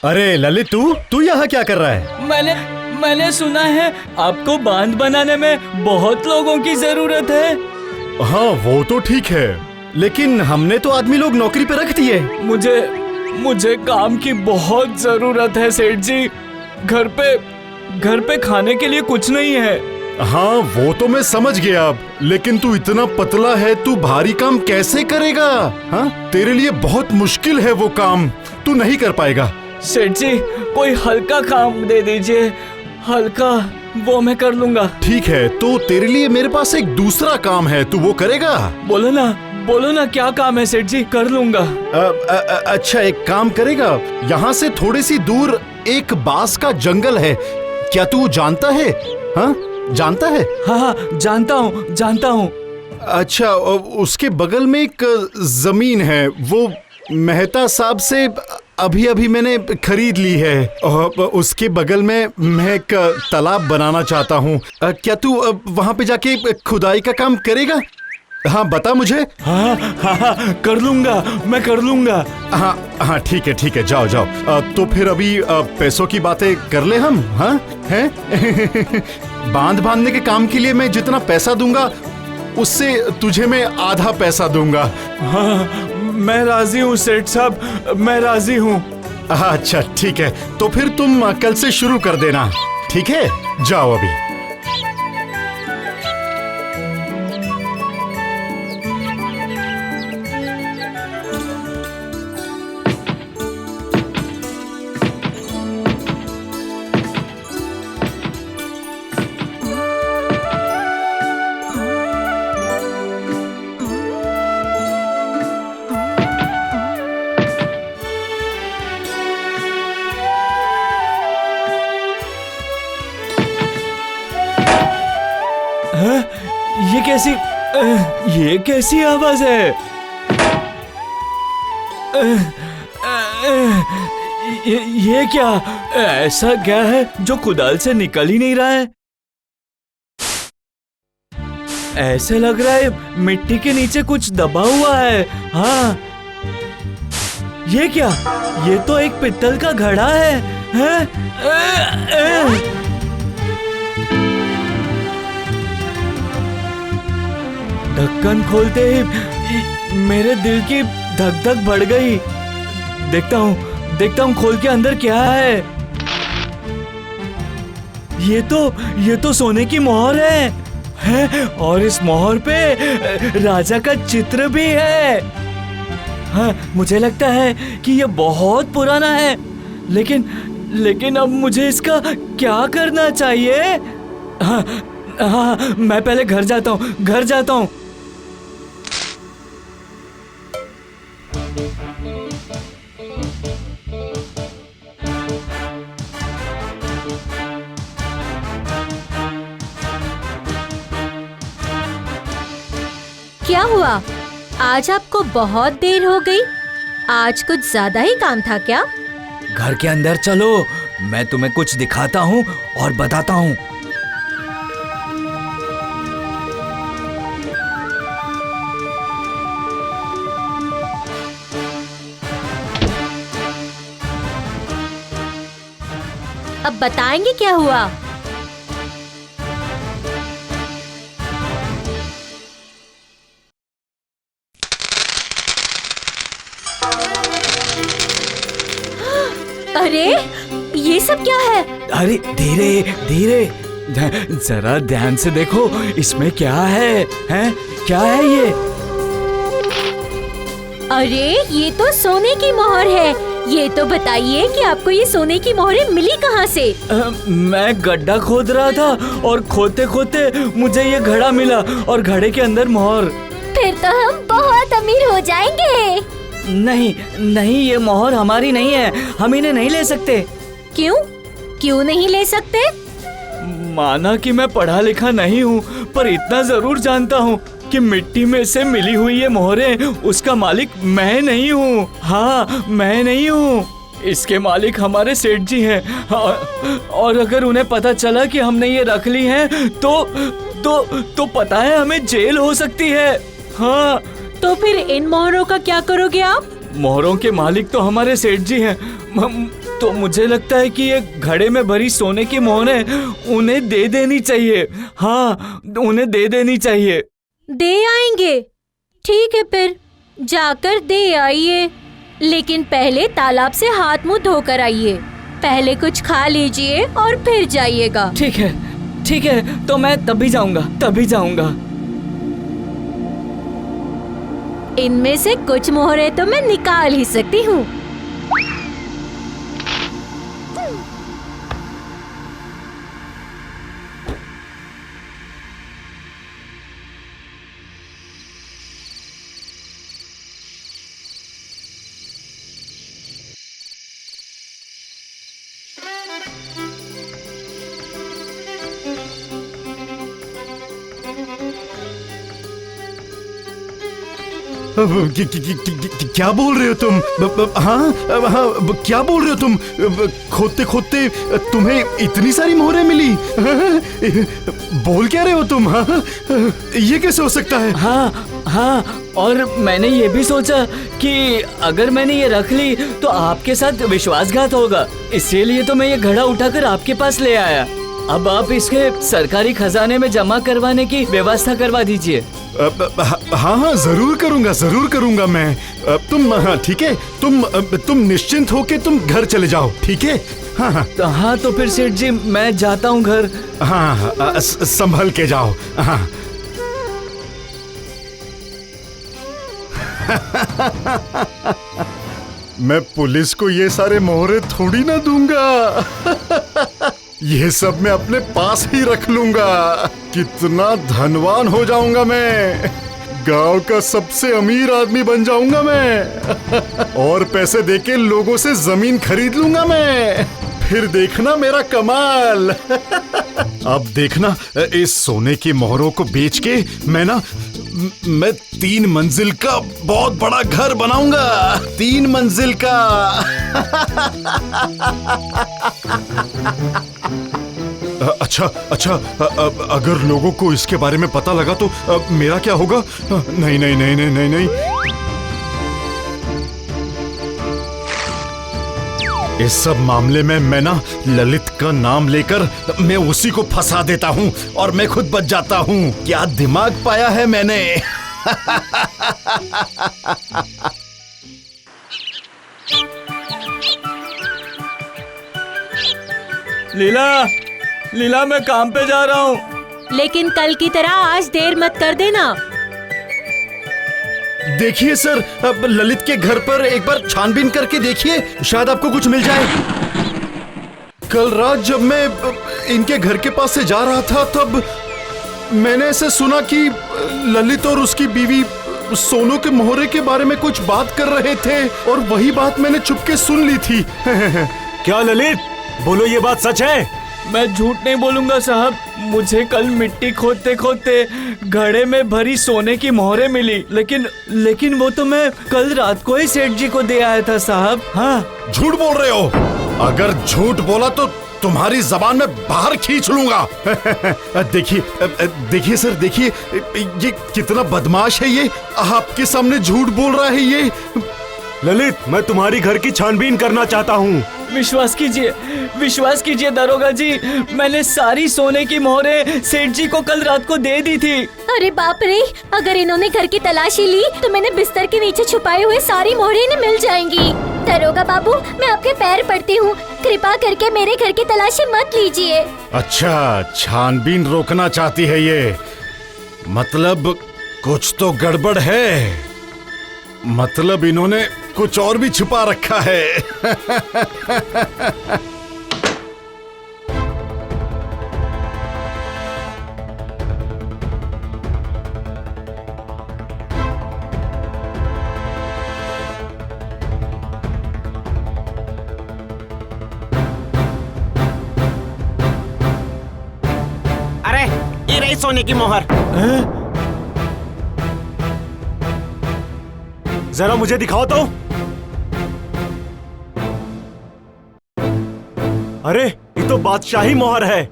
अरे ललित, तू यहाँ क्या कर रहा है? मैंने सुना है आपको बांध बनाने में बहुत लोगों की जरूरत है। हाँ वो तो ठीक है, लेकिन हमने तो आदमी लोग नौकरी पे रख दिए। मुझे काम की बहुत जरूरत है सेठ जी। घर पे खाने के लिए कुछ नहीं है। हाँ वो तो मैं समझ गया अब, लेकिन तू इतना पतला है, तू भारी काम कैसे करेगा? हाँ तेरे लिए बहुत मुश्किल है वो काम, तू नहीं कर पाएगा। सेठ जी कोई हल्का काम दे दीजिए, हल्का, वो मैं कर लूंगा। ठीक है, तो तेरे लिए मेरे पास एक दूसरा काम है, तू वो करेगा? बोलो ना क्या काम है सेठ जी, कर लूंगा। अच्छा एक काम करेगा, यहाँ से थोड़ी सी दूर एक बांस का जंगल है, क्या तू जानता है? हाँ जानता है? हाँ जानता हूँ। अच्छा उसके बगल में एक जमीन है, वो मेहता साहब से अभी मैंने खरीद ली है। उसके बगल में मैं एक तालाब बनाना चाहता हूँ। क्या तू वहाँ पे जाके खुदाई का काम करेगा? हाँ बता मुझे। हाँ कर लूंगा, मैं कर लूंगा। हाँ ठीक है, जाओ। तो फिर अभी पैसों की बातें कर ले हम, हाँ हैं? बांध बांधने के काम के लिए मैं जितना पैसा दूंगा उससे तुझे मैं आधा पैसा दूंगा। हाँ मैं राजी हूँ सेठ साहब, मैं राजी हूँ। अच्छा ठीक है, तो फिर तुम कल से शुरू कर देना, ठीक है? जाओ अभी। ये कैसी आवाज है? ये क्या, ऐसा क्या है जो कुदाल से निकल ही नहीं रहा है? ऐसे लग रहा है मिट्टी के नीचे कुछ दबा हुआ है। हाँ ये क्या, ये तो एक पित्तल का घड़ा है? ढक्कन खोलते ही मेरे दिल की धक धक बढ़ गई। देखता हूँ खोल के अंदर क्या है। ये तो सोने की मोहर है और इस मोहर पे राजा का चित्र भी है। हाँ मुझे लगता है कि ये बहुत पुराना है, लेकिन अब मुझे इसका क्या करना चाहिए? हाँ मैं पहले घर जाता हूँ। क्या हुआ? आज आपको बहुत देर हो गई। आज कुछ ज्यादा ही काम था क्या? घर के अंदर चलो, मैं तुम्हें कुछ दिखाता हूँ और बताता हूँ। अब बताएंगे क्या हुआ? अरे ये सब क्या है? अरे धीरे जरा ध्यान से देखो, इसमें क्या है? क्या है ये? अरे ये तो सोने की मोहर है। ये तो बताइए कि आपको ये सोने की मोहरें मिली कहाँ से? मैं गड्ढा खोद रहा था और खोदते मुझे ये घड़ा मिला और घड़े के अंदर मोहर। फिर तो हम बहुत अमीर हो जाएंगे। नहीं, ये मोहर हमारी नहीं है, हम इन्हें नहीं ले सकते। क्यों नहीं ले सकते? माना कि मैं पढ़ा लिखा नहीं हूँ, पर इतना जरूर जानता हूँ कि मिट्टी में से मिली हुई ये मोहरें, उसका मालिक मैं नहीं हूँ। हाँ मैं नहीं हूँ, इसके मालिक हमारे सेठ जी हैं। और अगर उन्हें पता चला कि हमने ये रख ली हैं, तो पता है हमें जेल हो सकती है। हाँ तो फिर इन मोहरों का क्या करोगे आप? मोहरों के मालिक तो हमारे सेठ जी हैं। तो मुझे लगता है कि ये घड़े में भरी सोने की मोहरें उन्हें दे देनी चाहिए। हाँ, उन्हें दे देनी चाहिए। दे आएंगे, ठीक है फिर जाकर दे आइए, लेकिन पहले तालाब से हाथ मुंह धोकर आइए। पहले कुछ खा लीजिए और फिर जाइएगा। ठीक है, तो मैं तभी जाऊंगा। इनमें से कुछ मोहरें तो मैं निकाल ही सकती हूँ। क्या बोल रहे हो तुम? हाँ, क्या बोल रहे हो तुम? खोदते खोदते तुम्हें इतनी सारी मोहरें मिली? बोल क्या रहे हो तुम? हाँ, ये कैसे हो सकता है? हाँ, और मैंने ये भी सोचा कि अगर मैंने ये रख ली तो आपके साथ विश्वासघात होगा, इसीलिए तो मैं ये घड़ा उठाकर आपके पास ले आया। अब आप इसके सरकारी खजाने में जमा करवाने की व्यवस्था करवा दीजिए। हाँ, जरूर करूंगा मैं। तुम ठीक है, तुम निश्चिंत होके तुम घर चले जाओ, ठीक है? हाँ, तो फिर सेठ जी मैं जाता हूँ घर। हाँ, संभल के जाओ। हाँ। मैं पुलिस को ये सारे मोहरे थोड़ी ना दूंगा। ये सब मैं अपने पास ही रख लूंगा। कितना धनवान हो जाऊंगा मैं, गांव का सबसे अमीर आदमी बन जाऊंगा मैं। और पैसे देके लोगों से जमीन खरीद लूंगा मैं। फिर देखना मेरा कमाल। अब देखना, इस सोने की मोहरों को बेच के मैं 3 मंजिल का बहुत बड़ा घर बनाऊंगा। 3 मंजिल का। अच्छा, अगर लोगों को इसके बारे में पता लगा तो मेरा क्या होगा? नहीं। इस सब मामले में मैं ललित का नाम लेकर मैं उसी को फंसा देता हूँ और मैं खुद बच जाता हूँ। क्या दिमाग पाया है मैंने। लीला, मैं काम पे जा रहा हूँ। लेकिन कल की तरह आज देर मत कर देना। देखिए सर, अब ललित के घर पर एक बार छानबीन करके देखिए, शायद आपको कुछ मिल जाए। कल रात जब मैं इनके घर के पास से जा रहा था तब मैंने ऐसे सुना कि ललित और उसकी बीवी सोनू के मोहरे के बारे में कुछ बात कर रहे थे और वही बात मैंने चुपके सुन ली थी। क्या ललित, बोलो ये बात सच है? मैं झूठ नहीं बोलूंगा साहब। मुझे कल मिट्टी खोदते खोदते घड़े में भरी सोने की मोहरें मिली, लेकिन वो तो मैं कल रात को ही सेठ जी को दे आया था साहब। हाँ। झूठ बोल रहे हो? अगर झूठ बोला तो तुम्हारी जबान में बाहर खींच लूंगा। देखिए सर, देखिए ये कितना बदमाश है। ये आपके सामने झूठ बोल रहा है ये। ललित, मैं तुम्हारी घर की छानबीन करना चाहता हूँ। विश्वास कीजिए दरोगा जी, मैंने सारी सोने की मोहरें सेठ जी को कल रात को दे दी थी। अरे बाप रे, अगर इन्होंने घर की तलाशी ली तो मैंने बिस्तर के नीचे छुपाए हुए सारी मोहरें इन्हें मिल जाएंगी। दरोगा बाबू, मैं आपके पैर पड़ती हूँ, कृपा करके मेरे घर की तलाशी मत लीजिए। अच्छा, छानबीन रोकना चाहती है ये? मतलब कुछ तो गड़बड़ है। मतलब इन्होंने कुछ और भी छुपा रखा है। अरे, ये रही सोने की मोहर। जरा मुझे दिखाओ तो। अरे, ये तो बादशाही मोहर है।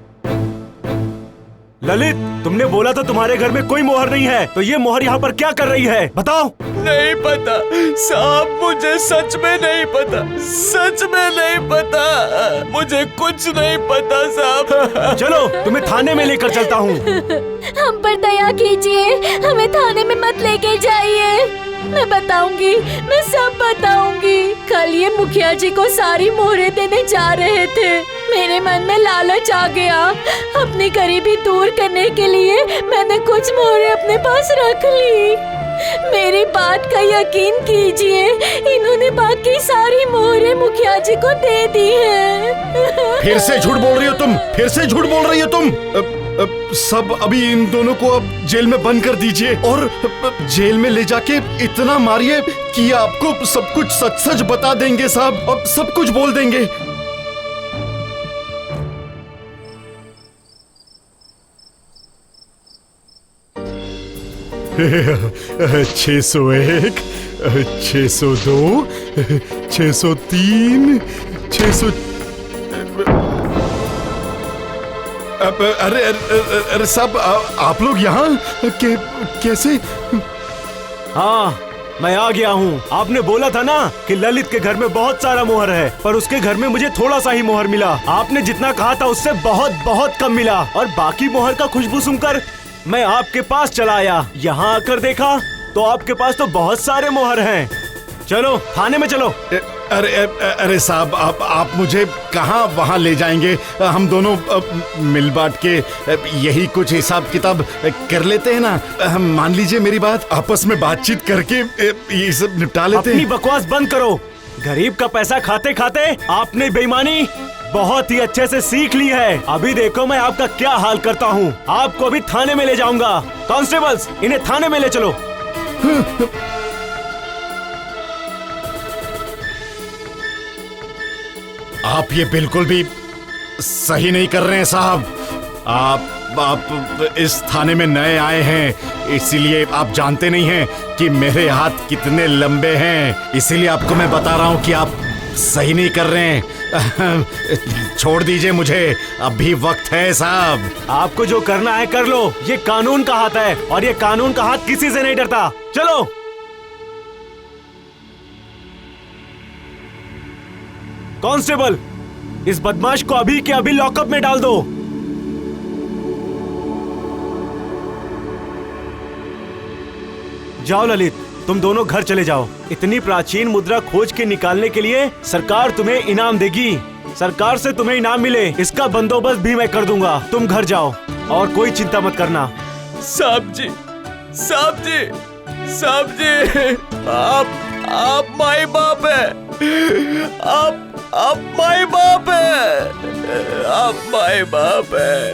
ललित, तुमने बोला था तुम्हारे घर में कोई मोहर नहीं है, तो ये मोहर यहाँ पर क्या कर रही है? बताओ। नहीं पता साहब, मुझे सच में नहीं पता, सच में नहीं पता, मुझे कुछ नहीं पता साहब। चलो तुम्हें थाने में लेकर चलता हूँ। हम पर दया कीजिए, हमें थाने में मत लेके जाइए। मैं बताऊंगी, मैं सब बताऊंगी। कल ये मुखिया जी को सारी मोहरें देने जा रहे थे। मेरे मन में लालच आ गया। अपनी गरीबी दूर करने के लिए मैंने कुछ मोहरें अपने पास रख ली। मेरी बात का यकीन कीजिए, इन्होंने बाकी सारी मोहरें मुखिया जी को दे दी हैं। फिर से झूठ बोल रही हो तुम, फिर से झूठ बोल रही हो तुम। सब अभी इन दोनों को अब जेल में बंद कर दीजिए और जेल में ले जाके इतना मारिए कि आपको सब कुछ सच सच बता देंगे साहब। अब सब कुछ बोल देंगे। छह सौ एक, 602, 603, 600। अरे साहब, आप लोग यहाँ कैसे? हाँ, मैं आ गया हूँ। आपने बोला था ना कि ललित के घर में बहुत सारा मोहर है, पर उसके घर में मुझे थोड़ा सा ही मोहर मिला। आपने जितना कहा था उससे बहुत बहुत कम मिला, और बाकी मोहर का खुशबू सुनकर मैं आपके पास चला आया। यहाँ आकर देखा तो आपके पास तो बहुत सारे मोहर हैं। चलो थाने में चलो। अरे साहब, आप मुझे कहाँ वहाँ ले जाएंगे? हम दोनों मिल बांट के यही कुछ हिसाब किताब कर लेते हैं ना। मान लीजिए मेरी बात, आपस में बातचीत करके ये सब निपटा लेते हैं। अपनी बकवास बंद करो। गरीब का पैसा खाते खाते आपने बेईमानी बहुत ही अच्छे से सीख ली है। अभी देखो मैं आपका क्या हाल करता हूँ। आपको अभी थाने में ले जाऊंगा। कांस्टेबल्स, इन्हें थाने में ले चलो। आप ये बिल्कुल भी सही नहीं कर रहे हैं साहब। आप इस थाने में नए आए हैं, इसीलिए आप जानते नहीं हैं कि मेरे हाथ कितने लंबे हैं। इसीलिए आपको मैं बता रहा हूँ कि आप सही नहीं कर रहे हैं। छोड़ दीजिए मुझे, अभी वक्त है साहब। आपको जो करना है कर लो। ये कानून का हाथ है, और ये कानून का हाथ किसी से नहीं डरता। चलो। कांस्टेबल, इस बदमाश को अभी के अभी लॉकअप में डाल दो। जाओ ललित, तुम दोनों घर चले जाओ। इतनी प्राचीन मुद्रा खोज के निकालने के लिए सरकार तुम्हें इनाम देगी। सरकार से तुम्हें इनाम मिले, इसका बंदोबस्त भी मैं कर दूंगा। तुम घर जाओ और कोई चिंता मत करना। साहब जी, साहब जी, साहब जी, आप माई बाप है। आप माई बाप है। आप माई बाप है।